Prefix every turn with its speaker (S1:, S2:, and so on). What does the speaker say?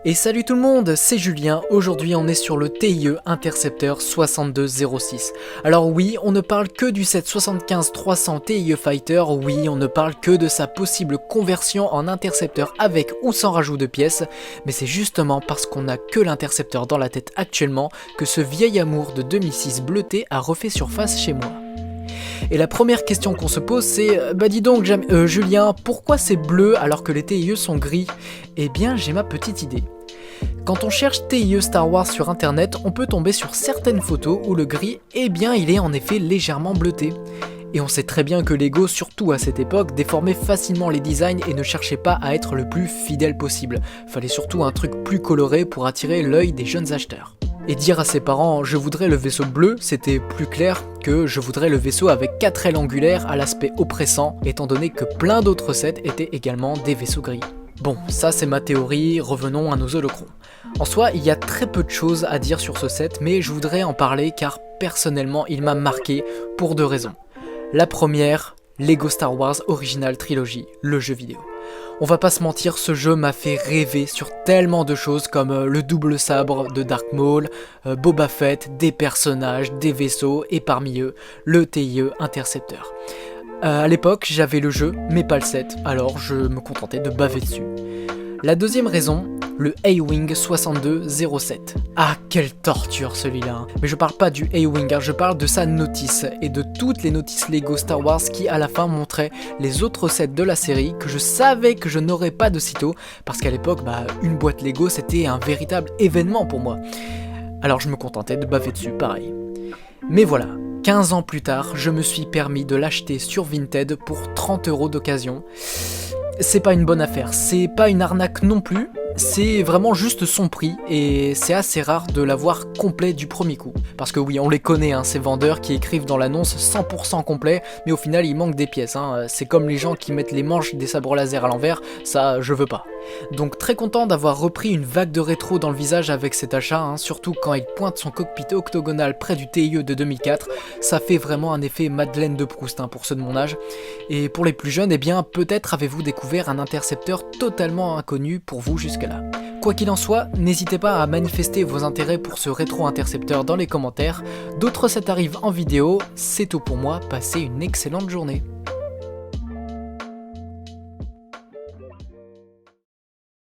S1: Et salut tout le monde, c'est Julien, aujourd'hui on est sur le TIE Interceptor 6206. Alors oui, on ne parle que du set 75-300 TIE Fighter, oui, on ne parle que de sa possible conversion en intercepteur avec ou sans rajout de pièces, mais c'est justement parce qu'on n'a que l'intercepteur dans la tête actuellement que ce vieil amour de 2006 bleuté a refait surface chez moi. Et la première question qu'on se pose c'est bah dis donc Julien, pourquoi c'est bleu alors que les TIE sont gris? Eh bien j'ai ma petite idée. Quand on cherche TIE Star Wars sur internet, on peut tomber sur certaines photos où le gris, eh bien il est en effet légèrement bleuté. Et on sait très bien que Lego, surtout à cette époque, déformait facilement les designs et ne cherchait pas à être le plus fidèle possible. Fallait surtout un truc plus coloré pour attirer l'œil des jeunes acheteurs. Et dire à ses parents « je voudrais le vaisseau bleu », c'était plus clair que « je voudrais le vaisseau avec 4 ailes angulaires à l'aspect oppressant », étant donné que plein d'autres sets étaient également des vaisseaux gris. Bon, ça c'est ma théorie, revenons à nos holocrons. En soi, il y a très peu de choses à dire sur ce set, mais je voudrais en parler car personnellement il m'a marqué pour deux raisons. La première, Lego Star Wars Original Trilogy, le jeu vidéo. On va pas se mentir, ce jeu m'a fait rêver sur tellement de choses comme le double sabre de Darth Maul, Boba Fett, des personnages, des vaisseaux et parmi eux, le TIE Interceptor. À l'époque, j'avais le jeu, mais pas le set, alors je me contentais de baver dessus. La deuxième raison, le A-Wing 6207. Ah, quelle torture celui-là, hein. Mais je parle pas du A-Wing, hein, je parle de sa notice, et de toutes les notices Lego Star Wars qui à la fin montraient les autres sets de la série que je savais que je n'aurais pas de sitôt, parce qu'à l'époque, une boîte Lego c'était un véritable événement pour moi. Alors je me contentais de baver dessus, pareil. Mais voilà, 15 ans plus tard, je me suis permis de l'acheter sur Vinted pour 30 € d'occasion. C'est pas une bonne affaire, c'est pas une arnaque non plus, c'est vraiment juste son prix et c'est assez rare de l'avoir complet du premier coup. Parce que oui, on les connaît, hein, ces vendeurs qui écrivent dans l'annonce 100% complet, mais au final il manque des pièces, hein. C'est comme les gens qui mettent les manches des sabres laser à l'envers, ça je veux pas. Donc très content d'avoir repris une vague de rétro dans le visage avec cet achat, hein, surtout quand il pointe son cockpit octogonal près du TIE de 2004, ça fait vraiment un effet Madeleine de Proust, hein, pour ceux de mon âge. Et pour les plus jeunes, eh bien peut-être avez-vous découvert un intercepteur totalement inconnu pour vous jusque-là. Quoi qu'il en soit, n'hésitez pas à manifester vos intérêts pour ce rétro-intercepteur dans les commentaires. D'autres sets arrivent en vidéo, c'est tout pour moi, passez une excellente journée.